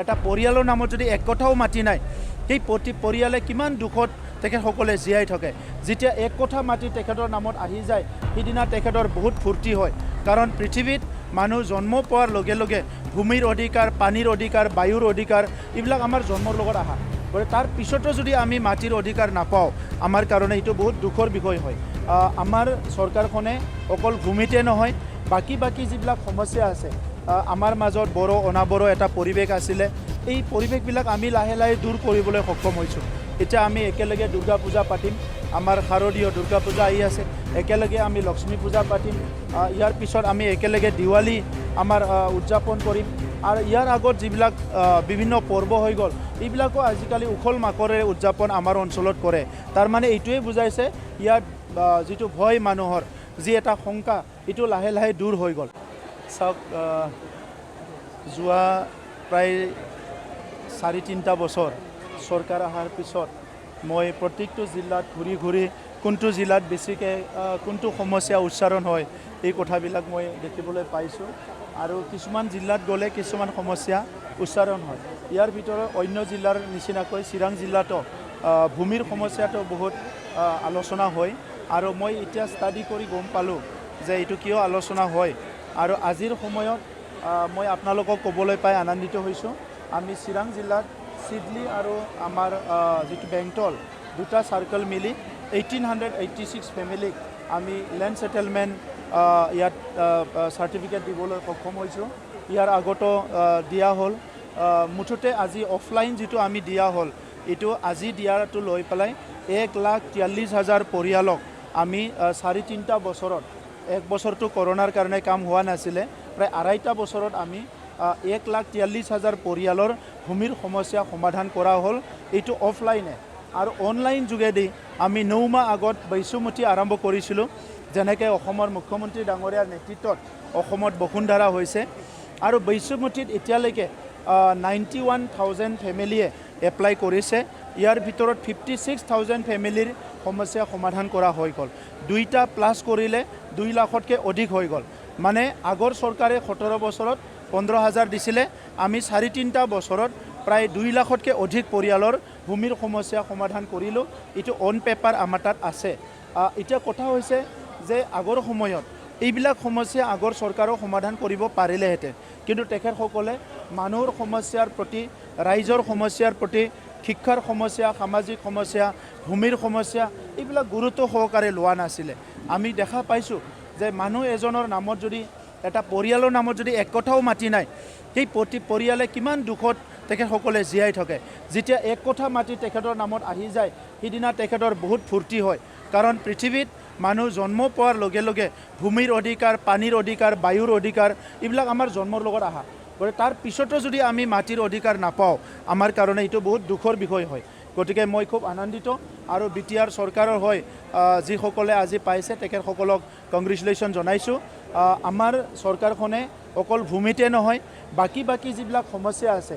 এটা পৰিয়ালৰ নামত যদি এক কথাও মাটি নাই, সেই পৰিয়ালে কিমান দুখত তেখেতসকলে জীয়াই থাকে। যেতিয়া এক কথা মাটি তেখেতৰ নামত আহি যায়, সিদিনা তেখেতৰ বহুত ফূৰ্তি হয়। কাৰণ পৃথিৱীত মানুহ জন্ম পোৱাৰ লগে লগে ভূমিৰ অধিকাৰ, পানীৰ অধিকাৰ, বায়ুৰ অধিকাৰ এইবিলাক আমাৰ জন্মৰ লগত আহা। গতিকে তাৰ পিছতো যদি আমি মাটিৰ অধিকাৰ নাপাওঁ, আমাৰ কাৰণে এইটো বহুত দুখৰ বিষয় হয়। আমাৰ চৰকাৰখনে অকল ভূমিতে নহয়, বাকী যিবিলাক সমস্যা আছে, আমাৰ মাজত বড়ো অনাবড়ো এটা পৰিৱেশ আছিলে, এই পৰিৱেশবিলাক আমি লাহে লাহে দূৰ কৰিবলৈ সক্ষম হৈছোঁ। এতিয়া আমি একেলগে দুৰ্গা পূজা পাতিম, আমাৰ শাৰদীয় দুৰ্গা পূজা আহি আছে, একেলগে আমি লক্ষ্মী পূজা পাতিম, ইয়াৰ পিছত আমি একেলগে দিৱালী আমাৰ উদযাপন কৰিম। আৰু ইয়াৰ আগত যিবিলাক বিভিন্ন পৰ্ব হৈ গ'ল, এইবিলাকো আজিকালি উখল মাখৰেৰে উদযাপন আমাৰ অঞ্চলত কৰে। তাৰমানে এইটোৱে বুজাইছে ইয়াত যিটো ভয় মানুহৰ, যি এটা শংকা, এইটো লাহে লাহে দূৰ হৈ গ'ল। চাওক, যোৱা প্ৰায় 4-3 বছৰ চৰকাৰ অহাৰ পিছত মই প্ৰত্যেকটো জিলাত ঘূৰি ঘূৰি কোনটো জিলাত বেছিকৈ কোনটো সমস্যা উচ্চাৰণ হয়, এই কথাবিলাক মই দেখিবলৈ পাইছোঁ। আৰু কিছুমান জিলাত গ'লে কিছুমান সমস্যা উচ্চাৰণ হয়। ইয়াৰ ভিতৰত অন্য জিলাৰ নিচিনাকৈ চিৰাং জিলাতো ভূমিৰ সমস্যাটো বহুত আলোচনা হয়। আৰু মই এতিয়া ষ্টাডি কৰি গম পালোঁ যে এইটো কিয় আলোচনা হয়। আৰু আজিৰ সময়ত মই আপোনালোকক ক'বলৈ পাই আনন্দিত হৈছোঁ, আমি চিৰাং জিলাত চিডলি আৰু আমাৰ যিটো বেংটল দুটা চাৰ্কেল মিলি 1886 ফেমিলিক আমি লেণ্ড ছেটেলমেণ্ট ইয়াত চাৰ্টিফিকেট দিবলৈ সক্ষম হৈছোঁ। ইয়াৰ আগতো দিয়া হ'ল। মুঠতে আজি অফলাইন যিটো আমি দিয়া হ'ল, এইটো আজি দিয়াটো লৈ পেলাই 1,43,000 পৰিয়ালক আমি 4-3 বছৰত, এক বছৰটো কৰোণাৰ কাৰণে কাম হোৱা নাছিলে, প্ৰায় 2.5 বছৰত আমি 1,43,000 পৰিয়ালৰ ভূমিৰ সমস্যা সমাধান কৰা হ'ল। এইটো অফলাইনে। আৰু অনলাইন যোগেদি আমি 9 মাহ আগত বৈশ্যমুঠি আৰম্ভ কৰিছিলোঁ। যেনেকৈ অসমৰ মুখ্যমন্ত্ৰী ডাঙৰীয়াৰ নেতৃত্বত অসমত বসুন্ধৰা হৈছে। আৰু বৈশ্যমুঠিত এতিয়ালৈকে 91,000 ফেমিলিয়ে এপ্লাই কৰিছে। ইয়াৰ ভিতৰত 56,000 ফেমিলিৰ সমস্যা সমাধান কৰা হৈ গ'ল। 2টা প্লাছ কৰিলে 2 লাখতকৈ অধিক হৈ গ'ল। মানে আগৰ চৰকাৰে 17 বছৰত 15,000 দিছিলে, আমি 4-3 বছৰত প্ৰায় 2 লাখতকৈ অধিক পৰিয়ালৰ ভূমিৰ সমস্যা সমাধান কৰিলোঁ। এইটো অন পেপাৰ আমাৰ তাত আছে। এতিয়া কথা হৈছে যে আগৰ সময়ত এইবিলাক সমস্যা আগৰ চৰকাৰেও সমাধান কৰিব পাৰিলেহেঁতেন, কিন্তু তেখেতসকলে মানুহৰ সমস্যাৰ প্ৰতি, ৰাইজৰ সমস্যাৰ প্ৰতি, শিক্ষাৰ সমস্যা, সামাজিক সমস্যা, ভূমিৰ সমস্যা এইবিলাক গুৰুত্ব সহকাৰে লোৱা নাছিলে। আমি দেখা পাইছোঁ যে মানুহ এজনৰ নামত যদি, এটা পৰিয়ালৰ নামত যদি এক কথাও মাটি নাই, সেই পৰিয়ালে কিমান দুখত তেখেতসকলে জীয়াই থাকে। যেতিয়া এক কথা মাটি তেখেতৰ নামত আহি যায়, সিদিনা তেখেতৰ বহুত ফূৰ্তি হয়। কাৰণ পৃথিৱীত মানুহ জন্ম পোৱাৰ লগে লগে ভূমিৰ অধিকাৰ, পানীৰ অধিকাৰ, বায়ুৰ অধিকাৰ এইবিলাক আমাৰ জন্মৰ লগত আহা। গতিকে তাৰ পিছতো যদি আমি মাটিৰ অধিকাৰ নাপাওঁ, আমাৰ কাৰণে এইটো বহুত দুখৰ বিষয় হয়। গতিকে মই খুব আনন্দিত। আৰু BTR চৰকাৰৰ হয় যিসকলে আজি পাইছে তেখেতসকলক কংগ্ৰেচুলেশ্যন জনাইছোঁ। আমাৰ চৰকাৰখনে অকল ভূমিতে নহয়, বাকী যিবিলাক সমস্যা আছে,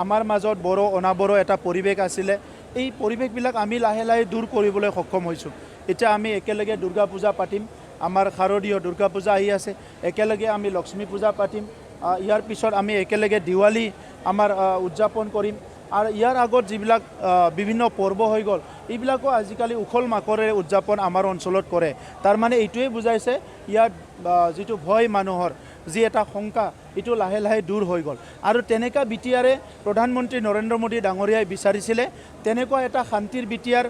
আমাৰ মাজত বড়ো অনাবড়ো এটা পৰিৱেশ আছিলে, এই পৰিৱেশবিলাক আমি লাহে লাহে দূৰ কৰিবলৈ সক্ষম হৈছোঁ। এতিয়া আমি একেলগে দুৰ্গা পূজা পাতিম, আমাৰ শাৰদীয় দুৰ্গা পূজা আহি আছে, একেলগে আমি লক্ষ্মী পূজা পাতিম, ইয়াৰ পিছত আমি একেলগে দিৱালী আমাৰ উদযাপন কৰিম। আৰু ইয়াৰ আগত যিবিলাক বিভিন্ন পৰ্ব হৈ গ'ল, এইবিলাকো আজিকালি উখল মাখৰেৰে উদযাপন আমাৰ অঞ্চলত কৰে। তাৰমানে এইটোৱে বুজাইছে ইয়াত যিটো ভয় মানুহৰ, যি এটা শংকা, এইটো লাহে লাহে দূৰ হৈ গ'ল। আৰু তেনেকুৱা BTRে প্ৰধানমন্ত্ৰী নৰেন্দ্ৰ মোদী ডাঙৰীয়াই বিচাৰিছিলে, তেনেকুৱা এটা শান্তিৰ BTR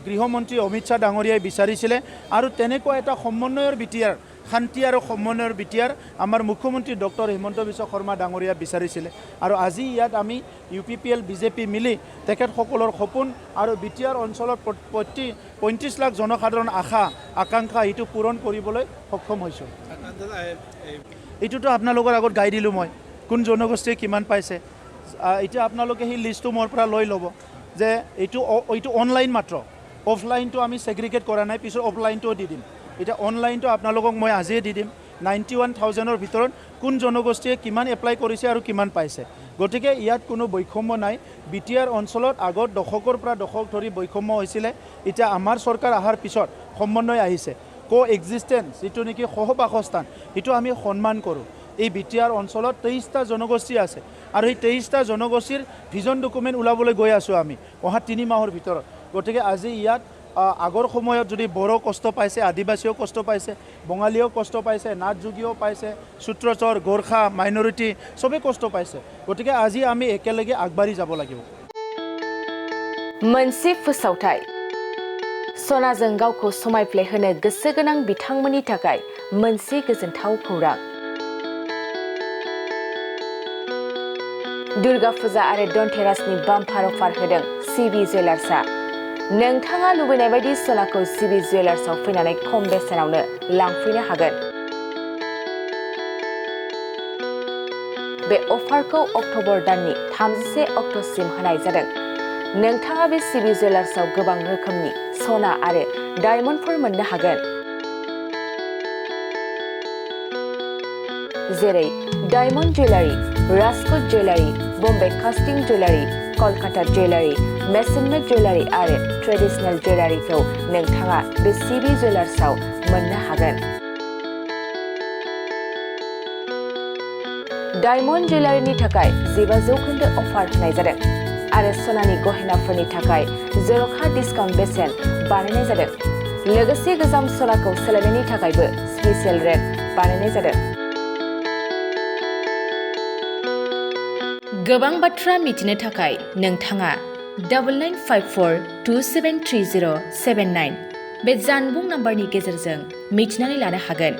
গৃহমন্ত্ৰী অমিত শ্বাহ ডাঙৰীয়াই বিচাৰিছিলে। আৰু তেনেকুৱা এটা সমন্বয়ৰ BTR, শান্তি আৰু সমন্বয়ৰ BTR আমাৰ মুখ্যমন্ত্ৰী ডক্টৰ হিমন্ত বিশ্ব শৰ্মা ডাঙৰীয়া বিচাৰিছিলে। আৰু আজি ইয়াত আমি UPPL BJP মিলি তেখেতসকলৰ সপোন আৰু BTR অঞ্চলৰ 35 লাখ জনসাধাৰণ আশা আকাংক্ষা এইটো পূৰণ কৰিবলৈ সক্ষম হৈছোঁ। এইটোতো আপোনালোকৰ আগত গাই দিলোঁ মই, কোন জনগোষ্ঠীয়ে কিমান পাইছে। এতিয়া আপোনালোকে সেই লিষ্টটো মোৰ পৰা লৈ ল'ব যে এইটো অনলাইন মাত্ৰ, অফলাইনটো আমি ছেগ্ৰিগেট কৰা নাই, পিছত অফলাইনটোও দি দিম। এতিয়া অনলাইনটো আপোনালোকক মই আজিয়ে দি দিম। 91,000ৰ ভিতৰত কোন জনগোষ্ঠীয়ে কিমান এপ্লাই কৰিছে আৰু কিমান পাইছে। গতিকে ইয়াত কোনো বৈষম্য নাই। BTR অঞ্চলত আগত দশকৰ পৰা দশক ধৰি বৈষম্য হৈছিলে, এতিয়া আমাৰ চৰকাৰ অহাৰ পিছত সমন্বয় আহিছে। কো এক্সিষ্টেঞ্চ যিটো নেকি সহবাসস্থান, সেইটো আমি সন্মান কৰোঁ। এই বিটিআৰ অঞ্চলত 23টা জনগোষ্ঠী আছে আৰু এই 23টা জনগোষ্ঠীৰ ভিজন ডকুমেণ্ট ওলাবলৈ গৈ আছোঁ আমি অহা 3 মাহৰ ভিতৰত। গতিকে আজি ইয়াত আগৰ সময়ত যদি বড়ো কষ্ট পাইছে, আদিবাসীও কষ্ট পাইছে, বঙালীও কষ্ট পাইছে, নাথযোগীও পাইছে, সূত্ৰচৰ, গোৰ্খা, মাইনৰিটি চবেই কষ্ট পাইছে। গতিকে আজি আমি একেলগে আগবাঢ়ি যাব লাগিব। मोनसे फोसावथाय सनाजों गावखौ समायफ्लेहोनो गोसो गोनां बिथांमोननि थाखाय मोनसे गोजोनथाव खौरां। दुर्गा फुजा आरो धनतेरासनि बाम्पार अफार होदों सिबि जुवेलार्सआ। नोंथाङा लुबैनाय बायदि सनाखौ सिबि जुवेलार्सआव फैनानै खम बेसेनावनो लांफैनो हागोन। बे अफारखौ अक्ट'बर दाननि 31 अक्ट'सिम होनाय जादों। नोंथाङा बे सिबि जुवेलार्सआव गोबां रोखोमनि सना आरो डायमन्डफोर मोननो हागोन, जेरै diamond jewellery, Rajkot jewellery, Bombay कास्टिं jewellery, Kolkata jewellery, मेसनमेड jewellery आरो ट्रेडिशनेल जुवेलारिखौ नोंथाङा बे सिबि जुवेलार्सआव मोननो हागोन। डायमन्ड जुवेलारिनि थाखाय 15% अफार होनाय जादों आरो सनानि गहेनाफोरनि थाखाय जर'खा डिसकाउन्ट बेसेन बानायनाय जादों। लोगोसे गोजाम सनाखौ सोलायनायनि थाखायबो स्पेसियेल रेट बानायनाय जादों। गोबां बाथ्रा मिथिनो थाखाय नोंथाङा 9954273079 बे जानबुं नाम्बारनि गेजेरजों मिथिनानै लानो हागोन।